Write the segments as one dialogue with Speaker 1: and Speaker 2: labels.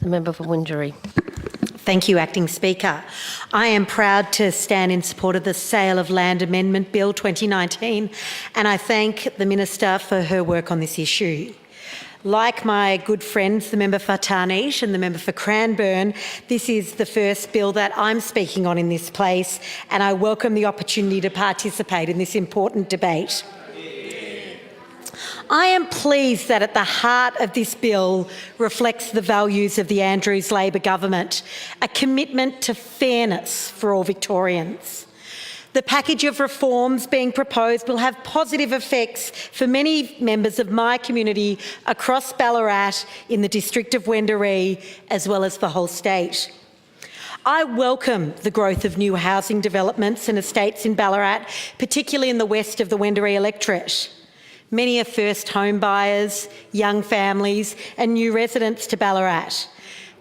Speaker 1: The member for Wingery.
Speaker 2: Thank you, Acting Speaker. I am proud to stand in support of the Sale of Land Amendment Bill 2019, and I thank the Minister for her work on this issue. Like my good friends, the member for Tarnish and the member for Cranbourne, this is the first bill that I'm speaking on in this place, and I welcome the opportunity to participate in this important debate. I am pleased that at the heart of this bill reflects the values of the Andrews Labor government, a commitment to fairness for all Victorians. The package of reforms being proposed will have positive effects for many members of my community across Ballarat, in the district of Wendouree, as well as the whole state. I welcome the growth of new housing developments and estates in Ballarat, particularly in the west of the Wendouree electorate. Many are first home buyers, young families and new residents to Ballarat.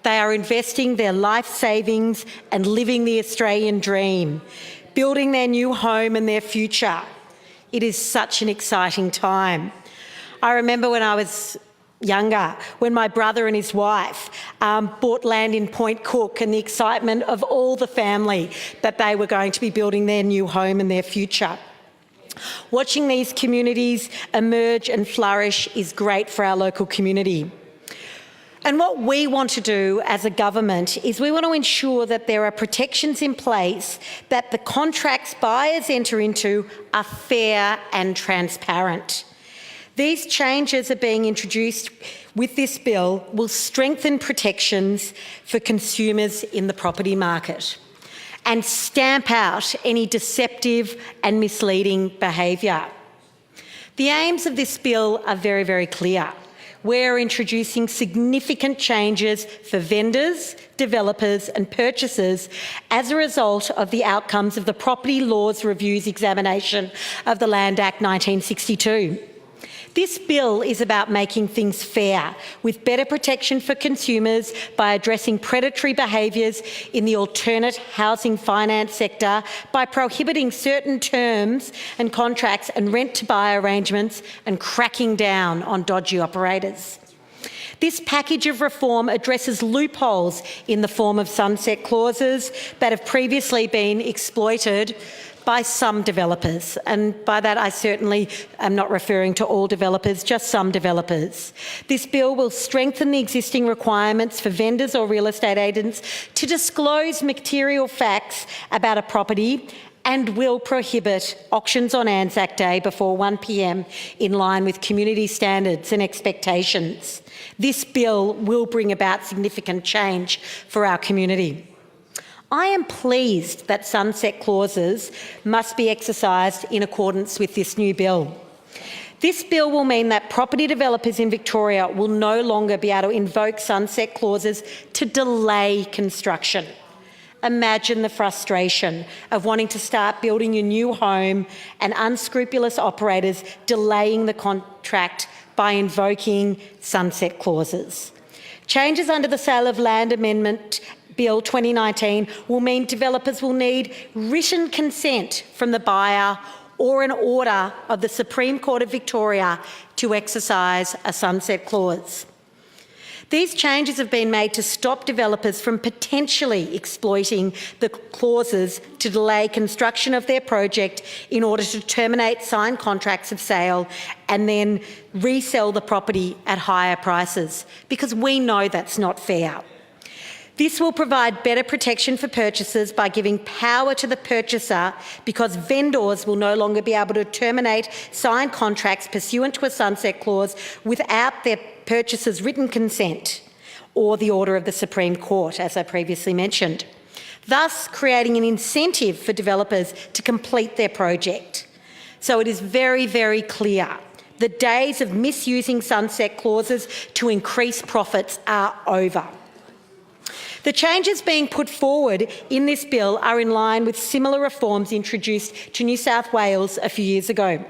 Speaker 2: They are investing their life savings and living the Australian dream, building their new home and their future. It is such an exciting time. I remember when I was younger, when my brother and his wife bought land in Point Cook, and the excitement of all the family that they were going to be building their new home and their future. Watching these communities emerge and flourish is great for our local community. And what we want to do as a government is we want to ensure that there are protections in place, that the contracts buyers enter into are fair and transparent. These changes are being introduced with this bill will strengthen protections for consumers in the property market and stamp out any deceptive and misleading behaviour. The aims of this bill are very, very clear. We're introducing significant changes for vendors, developers and purchasers as a result of the outcomes of the Property Laws Reviews examination of the Land Act 1962. This bill is about making things fair, with better protection for consumers by addressing predatory behaviours in the alternate housing finance sector, by prohibiting certain terms and contracts and rent-to-buy arrangements, and cracking down on dodgy operators. This package of reform addresses loopholes in the form of sunset clauses that have previously been exploited by some developers, and by that I certainly am not referring to all developers, just some developers. This bill will strengthen the existing requirements for vendors or real estate agents to disclose material facts about a property, and will prohibit auctions on ANZAC Day before 1 p.m. in line with community standards and expectations. This bill will bring about significant change for our community. I am pleased that sunset clauses must be exercised in accordance with this new bill. This bill will mean that property developers in Victoria will no longer be able to invoke sunset clauses to delay construction. Imagine the frustration of wanting to start building your new home and unscrupulous operators delaying the contract by invoking sunset clauses. Changes under the Sale of Land Amendment Bill 2019 will mean developers will need written consent from the buyer or an order of the Supreme Court of Victoria to exercise a sunset clause. These changes have been made to stop developers from potentially exploiting the clauses to delay construction of their project in order to terminate signed contracts of sale and then resell the property at higher prices, because we know that's not fair. This will provide better protection for purchasers by giving power to the purchaser, because vendors will no longer be able to terminate signed contracts pursuant to a sunset clause without their purchaser's written consent or the order of the Supreme Court, as I previously mentioned, thus creating an incentive for developers to complete their project. So it is very, very clear the days of misusing sunset clauses to increase profits are over. The changes being put forward in this bill are in line with similar reforms introduced to New South Wales a few years ago.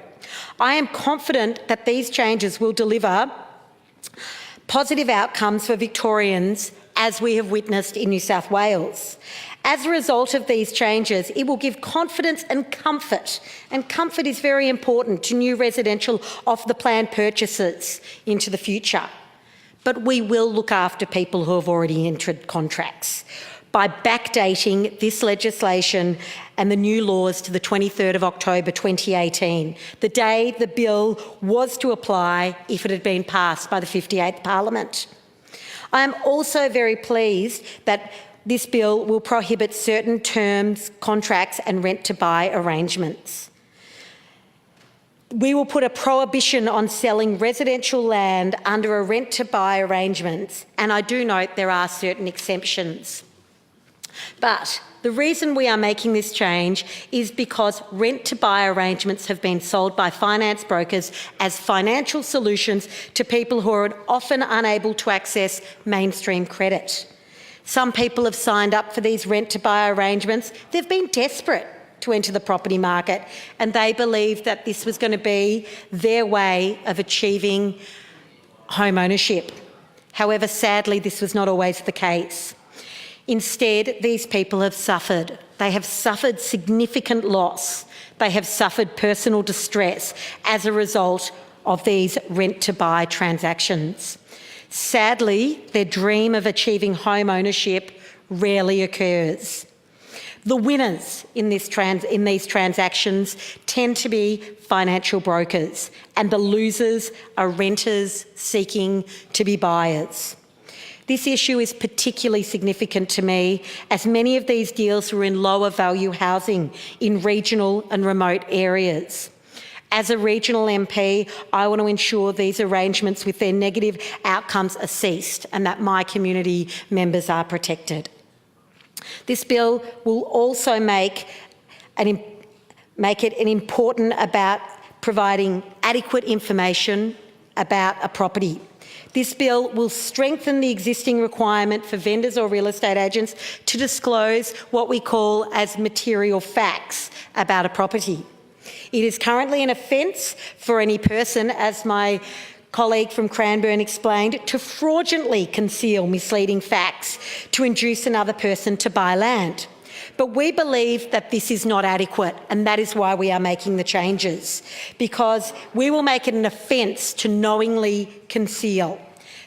Speaker 2: I am confident that these changes will deliver positive outcomes for Victorians, as we have witnessed in New South Wales. As a result of these changes, it will give confidence and comfort is very important to new residential off-the-plan purchases into the future. But we will look after people who have already entered contracts by backdating this legislation and the new laws to the 23rd of October 2018, the day the bill was to apply if it had been passed by the 58th Parliament. I am also very pleased that this bill will prohibit certain terms, contracts and rent-to-buy arrangements. We will put a prohibition on selling residential land under a rent-to-buy arrangement, and I do note there are certain exceptions. But the reason we are making this change is because rent-to-buy arrangements have been sold by finance brokers as financial solutions to people who are often unable to access mainstream credit. Some people have signed up for these rent-to-buy arrangements. They've been desperate to enter the property market, and they believed that this was going to be their way of achieving home ownership. However, sadly, this was not always the case. Instead, these people have suffered. They have suffered significant loss. They have suffered personal distress as a result of these rent-to-buy transactions. Sadly, their dream of achieving home ownership rarely occurs. The winners in these transactions tend to be financial brokers, and the losers are renters seeking to be buyers. This issue is particularly significant to me, as many of these deals were in lower value housing in regional and remote areas. As a regional MP, I want to ensure these arrangements with their negative outcomes are ceased and that my community members are protected. This bill will also make it important about providing adequate information about a property. This bill will strengthen the existing requirement for vendors or real estate agents to disclose what we call as material facts about a property. It is currently an offence for any person, as my colleague from Cranbourne explained, to fraudulently conceal misleading facts to induce another person to buy land. But we believe that this is not adequate, and that is why we are making the changes, because we will make it an offence to knowingly conceal.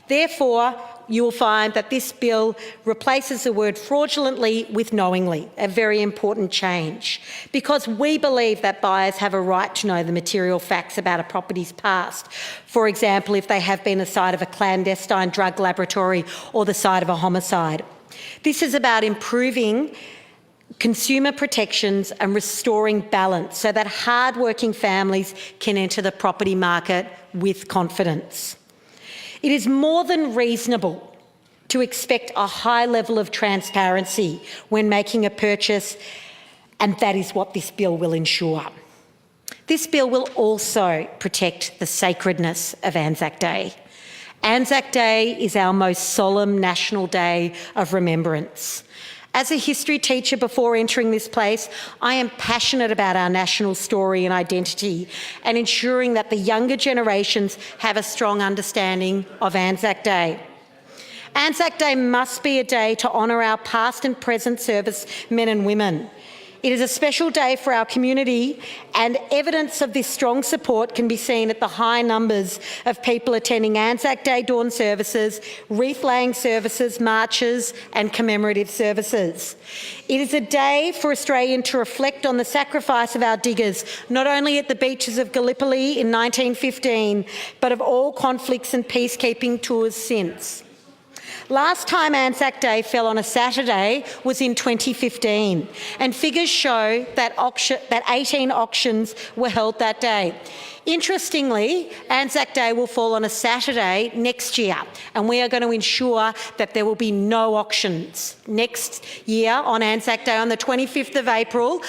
Speaker 2: Therefore, you will find that this bill replaces the word fraudulently with knowingly, a very important change, because we believe that buyers have a right to know the material facts about a property's past. For example, if they have been the site of a clandestine drug laboratory or the site of a homicide. This is about improving consumer protections and restoring balance so that hard-working families can enter the property market with confidence. It is more than reasonable to expect a high level of transparency when making a purchase, and that is what this bill will ensure. This bill will also protect the sacredness of ANZAC Day. ANZAC Day is our most solemn national day of remembrance. As a history teacher before entering this place, I am passionate about our national story and identity and ensuring that the younger generations have a strong understanding of ANZAC Day. ANZAC Day must be a day to honour our past and present servicemen and women. It is a special day for our community, and evidence of this strong support can be seen at the high numbers of people attending ANZAC Day dawn services, wreath-laying services, marches and commemorative services. It is a day for Australians to reflect on the sacrifice of our diggers, not only at the beaches of Gallipoli in 1915, but of all conflicts and peacekeeping tours since. Last time ANZAC Day fell on a Saturday was in 2015, and figures show that 18 auctions were held that day. Interestingly, ANZAC Day will fall on a Saturday next year, and we are going to ensure that there will be no auctions next year on ANZAC Day on the 25th of April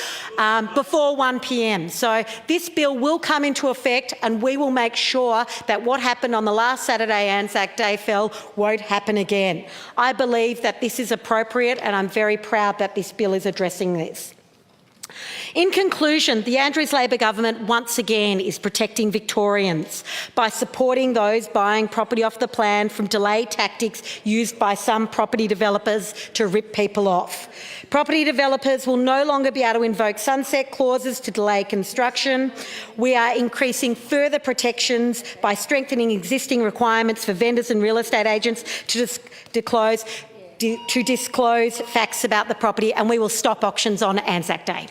Speaker 2: before 1 p.m. So this bill will come into effect, and we will make sure that what happened on the last Saturday ANZAC Day fell won't happen again. I believe that this is appropriate, and I'm very proud that this bill is addressing this. In conclusion, the Andrews Labor government once again is protecting Victorians by supporting those buying property off the plan from delay tactics used by some property developers to rip people off. Property developers will no longer be able to invoke sunset clauses to delay construction. We are increasing further protections by strengthening existing requirements for vendors and real estate agents to disclose facts about the property, and we will stop auctions on ANZAC Day.